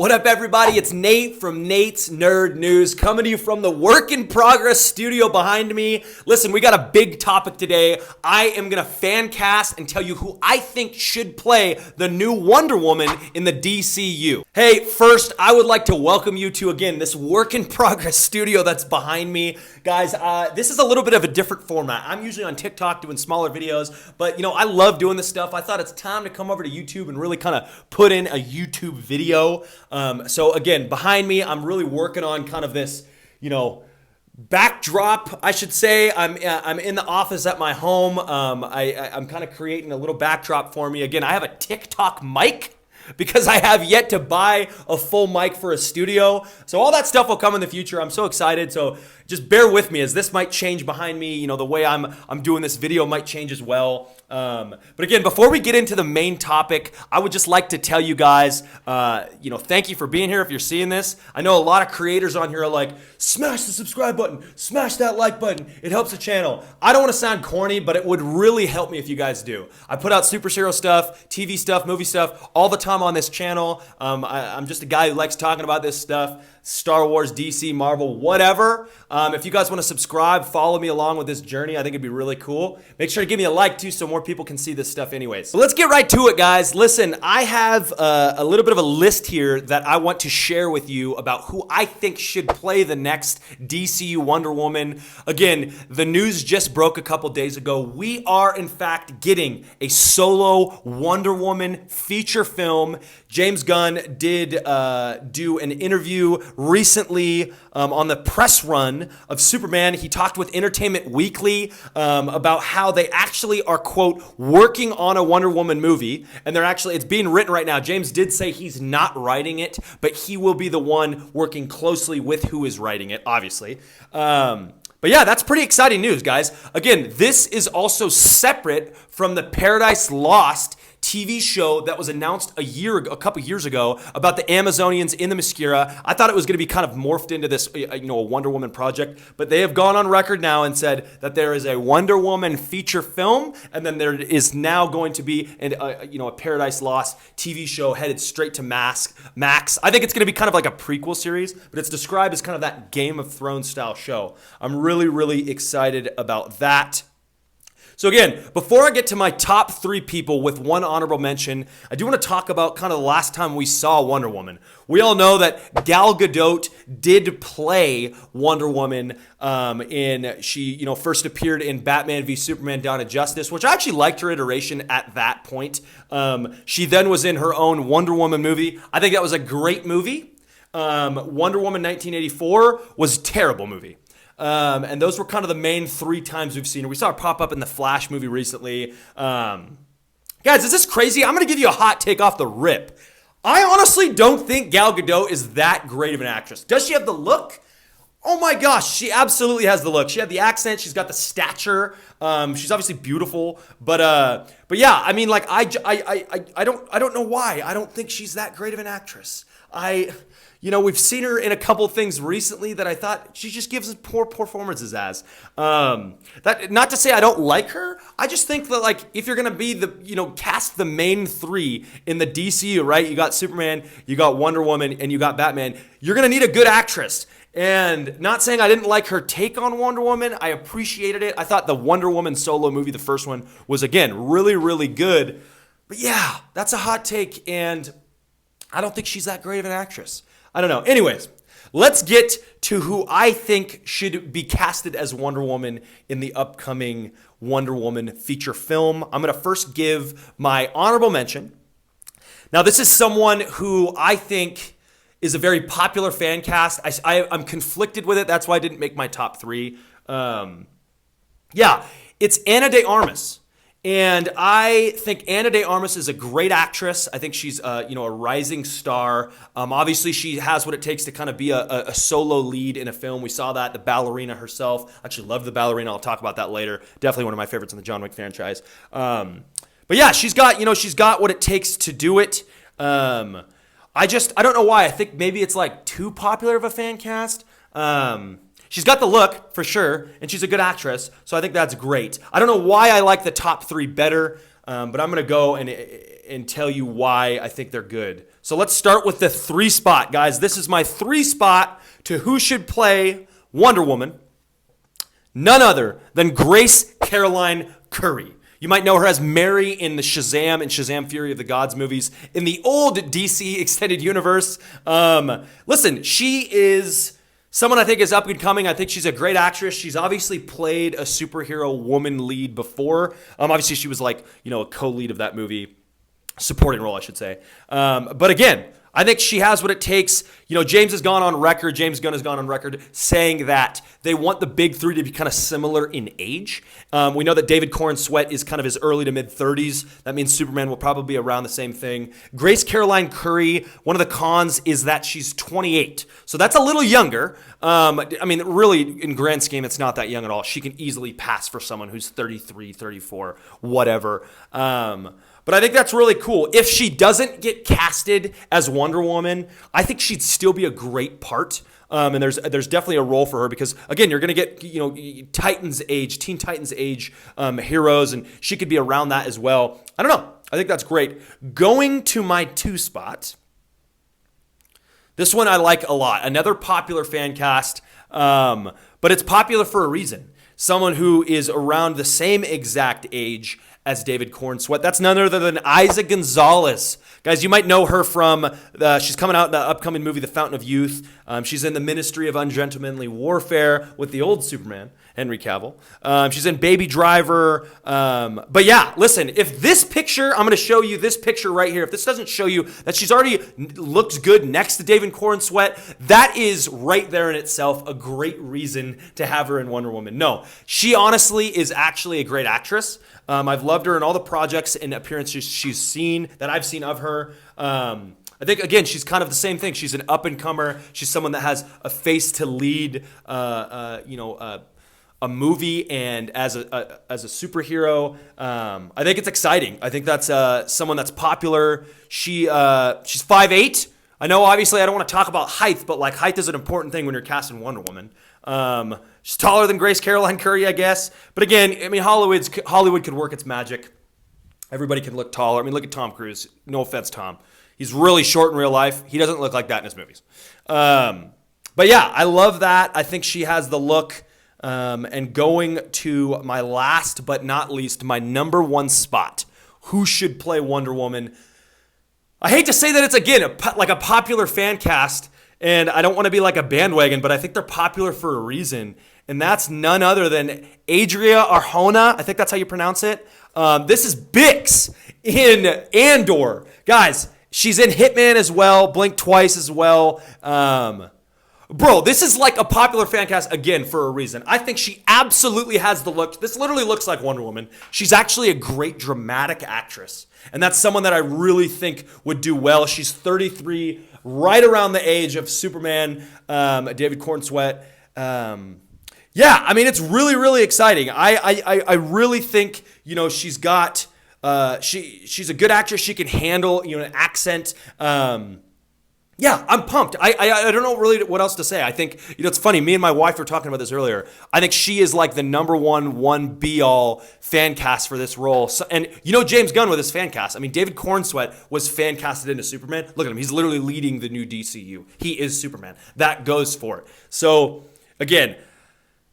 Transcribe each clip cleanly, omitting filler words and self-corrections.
What up, everybody? It's Nate from Nate's Nerd News coming to you from the Work in Progress studio behind me. Listen, we got a big topic today. I am going to fan cast and tell you who I think should play the new Wonder Woman in the DCU. Hey, first, I would like to welcome you to, again, this Work in Progress studio that's behind me. Guys, this is a little bit of a different format. I'm usually on TikTok doing smaller videos, but, I love doing this stuff. I thought it's time to come over to YouTube and really kind of put in a YouTube video. So again, behind me, I'm really working on kind of this, backdrop, I should say. I'm in the office at my home. I'm kind of creating a little backdrop for me. Again, I have a TikTok mic because I have yet to buy a full mic for a studio. So all that stuff will come in the future. I'm so excited. So just bear with me as this might change behind me. The way I'm doing this video might change as well. But again, before we get into the main topic, I would just like to tell you guys, thank you for being here if you're seeing this. I know a lot of creators on here are like, smash the subscribe button, smash that like button. It helps the channel. I don't want to sound corny, but it would really help me if you guys do. I put out superhero stuff, TV stuff, movie stuff all the time on this channel. I'm just a guy who likes talking about this stuff. Star Wars, DC, Marvel, whatever. If you guys want to subscribe, follow me along with this journey, I think it'd be really cool. Make sure to give me a like too so more people can see this stuff anyways. But let's get right to it, guys. Listen, I have a little bit of a list here that I want to share with you about who I think should play the next DCU Wonder Woman. Again, the news just broke a couple days ago. We are, in fact, getting a solo Wonder Woman feature film. James Gunn did do an interview recently on the press run of Superman. He talked with Entertainment Weekly about how they actually are, quote, working on a Wonder Woman movie. And it's being written right now. James did say he's not writing it, but he will be the one working closely with who is writing it, obviously. But yeah, that's pretty exciting news, guys. Again, this is also separate from the Paradise Lost TV show that was announced a couple years ago about the Amazonians in the Themyscira. I thought it was going to be kind of morphed into this, a Wonder Woman project, but they have gone on record now and said that there is a Wonder Woman feature film, and then there is now going to be a Paradise Lost TV show headed straight to Max. I think it's going to be kind of like a prequel series, but it's described as kind of that Game of Thrones style show. I'm really, really excited about that. So again, before I get to my top 3 people with one honorable mention, I do want to talk about kind of the last time we saw Wonder Woman. We all know that Gal Gadot did play Wonder Woman she first appeared in Batman v Superman: Dawn of Justice, which I actually liked her iteration at that point. She then was in her own Wonder Woman movie. I think that was a great movie. Wonder Woman 1984 was a terrible movie. And those were kind of the main 3 times we've seen her. We saw her pop up in the Flash movie recently. Guys, is this crazy? I'm going to give you a hot take off the rip. I honestly don't think Gal Gadot is that great of an actress. Does she have the look? Oh my gosh, she absolutely has the look. She had the accent. She's got the stature. She's obviously beautiful. But yeah, I mean, like I don't know why. I don't think she's that great of an actress. We've seen her in a couple things recently that I thought she just gives poor performances as. That not to say I don't like her. I just think that, like, if you're going to be cast the main 3 in the DCU, right? You got Superman, you got Wonder Woman, and you got Batman. You're going to need a good actress. And not saying I didn't like her take on Wonder Woman. I appreciated it. I thought the Wonder Woman solo movie, the first one, was, again, really, really good. But yeah, that's a hot take, and I don't think she's that great of an actress. I don't know. Anyways, let's get to who I think should be casted as Wonder Woman in the upcoming Wonder Woman feature film. I'm going to first give my honorable mention. Now, this is someone who I think is a very popular fan cast. I'm conflicted with it. That's why I didn't make my top 3. It's Ana de Armas. And I think Ana de Armas is a great actress. I think she's a rising star. Obviously, she has what it takes to kind of be a solo lead in a film. We saw that, the ballerina herself. I actually love the ballerina. I'll talk about that later. Definitely one of my favorites in the John Wick franchise. But yeah, she's got what it takes to do it. I don't know why. I think maybe it's like too popular of a fan cast. She's got the look, for sure, and she's a good actress, so I think that's great. I don't know why I like the top 3 better. but I'm going to go and tell you why I think they're good. So let's start with the 3 spot, guys. This is my 3 spot to who should play Wonder Woman. None other than Grace Caroline Curry. You might know her as Mary in the Shazam and Shazam Fury of the Gods movies. In the old DC Extended Universe, listen, she is someone I think is up and coming. I think she's a great actress. She's obviously played a superhero woman lead before. Obviously, she was like, a co-lead of that movie. Supporting role, I should say. But again, I think she has what it takes. James Gunn has gone on record saying that they want the big 3 to be kind of similar in age. We know that David Corenswet is kind of his early to mid-30s. That means Superman will probably be around the same thing. Grace Caroline Curry, one of the cons is that she's 28. So that's a little younger. Really, in grand scheme, it's not that young at all. She can easily pass for someone who's 33, 34, whatever. But I think that's really cool. If she doesn't get casted as Wonder Woman, I think she'd still be a great part. And there's definitely a role for her because, again, you're going to get, Teen Titans age heroes, and she could be around that as well. I don't know. I think that's great. Going to my 2 spot, this one I like a lot. Another popular fan cast, but it's popular for a reason. Someone who is around the same exact age as David Corenswet. That's none other than Eiza Gonzalez. Guys, you might know her from, she's coming out in the upcoming movie, The Fountain of Youth. She's in the Ministry of Ungentlemanly Warfare with the old Superman, Henry Cavill. She's in Baby Driver. But yeah, listen, if this picture, I'm going to show you this picture right here. If this doesn't show you that she's already looks good next to David Corenswet, that is right there in itself a great reason to have her in Wonder Woman. No, she honestly is actually a great actress. I've loved her in all the projects and appearances she's seen that I've seen of her. I think, again, she's kind of the same thing. She's an up-and-comer. She's someone that has a face to lead, a movie and as a superhero. I think it's exciting. I think that's someone that's popular. She's 5'8". I know, obviously, I don't want to talk about height, but like height is an important thing when you're casting Wonder Woman. She's taller than Grace Caroline Curry, I guess. But again, Hollywood could work its magic. Everybody can look taller. Look at Tom Cruise. No offense, Tom. He's really short in real life. He doesn't look like that in his movies. But yeah, I love that. I think she has the look. And going to my last but not least, my number 1 spot. Who should play Wonder Woman? I hate to say that it's, again, like a popular fan cast. And I don't want to be like a bandwagon, but I think they're popular for a reason. And that's none other than Adria Arjona. I think that's how you pronounce it. This is Bix in Andor. Guys, she's in Hitman as well. Blink Twice as well. Bro, this is like a popular fan cast, again, for a reason. I think she absolutely has the look. This literally looks like Wonder Woman. She's actually a great dramatic actress. And that's someone that I really think would do well. She's 33, right around the age of Superman, David Corenswet. It's really, really exciting. I really think, she's got, she's a good actress. She can handle, an accent. Yeah, I'm pumped. I don't know really what else to say. I think, it's funny. Me and my wife were talking about this earlier. I think she is like the number one be-all fan cast for this role. So, and James Gunn with his fan cast. David Corenswet was fan casted into Superman. Look at him. He's literally leading the new DCU. He is Superman. That goes for it. So, again,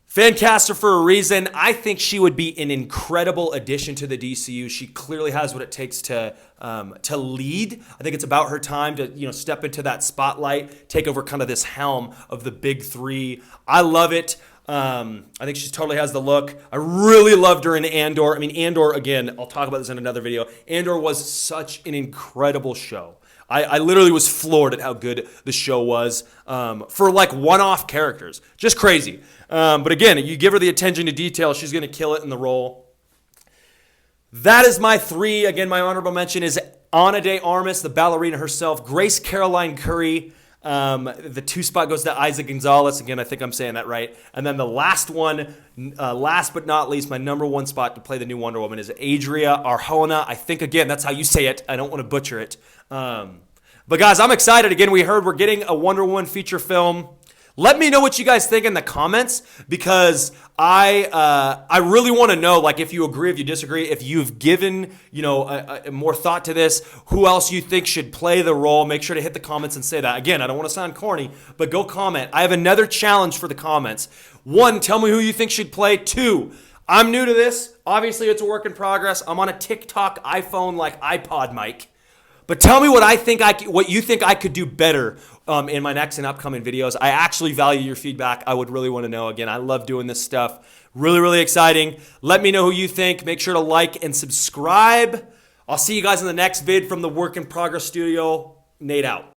fan caster for a reason. I think she would be an incredible addition to the DCU. She clearly has what it takes to lead. I think it's about her time to step into that spotlight, take over kind of this helm of the big 3. I love it. I think she totally has the look. I really loved her in Andor. Andor, again, I'll talk about this in another video. Andor was such an incredible show. I literally was floored at how good the show was for like one-off characters. Just crazy. But again, you give her the attention to detail, she's going to kill it in the role. That is my 3. Again, my honorable mention is Ana de Armas, the ballerina herself, Grace Caroline Curry. The 2 spot goes to Eiza Gonzalez. Again, I think I'm saying that right. And then the last one, last but not least, my number 1 spot to play the new Wonder Woman is Adria Arjona. I think, again, that's how you say it. I don't want to butcher it. But guys, I'm excited. Again, we heard we're getting a Wonder Woman feature film. Let me know what you guys think in the comments, because I really want to know, like, if you agree, if you disagree, if you've given, a more thought to this, who else you think should play the role. Make sure to hit the comments and say that. Again, I don't want to sound corny, but go comment. I have another challenge for the comments. 1, tell me who you think should play. 2, I'm new to this. Obviously, it's a work in progress. I'm on a TikTok, iPhone, like iPod mic. But tell me what you think I could do better in my next and upcoming videos. I actually value your feedback. I would really want to know. Again, I love doing this stuff. Really, really exciting. Let me know who you think. Make sure to like and subscribe. I'll see you guys in the next vid from the Work in Progress studio. Nate out.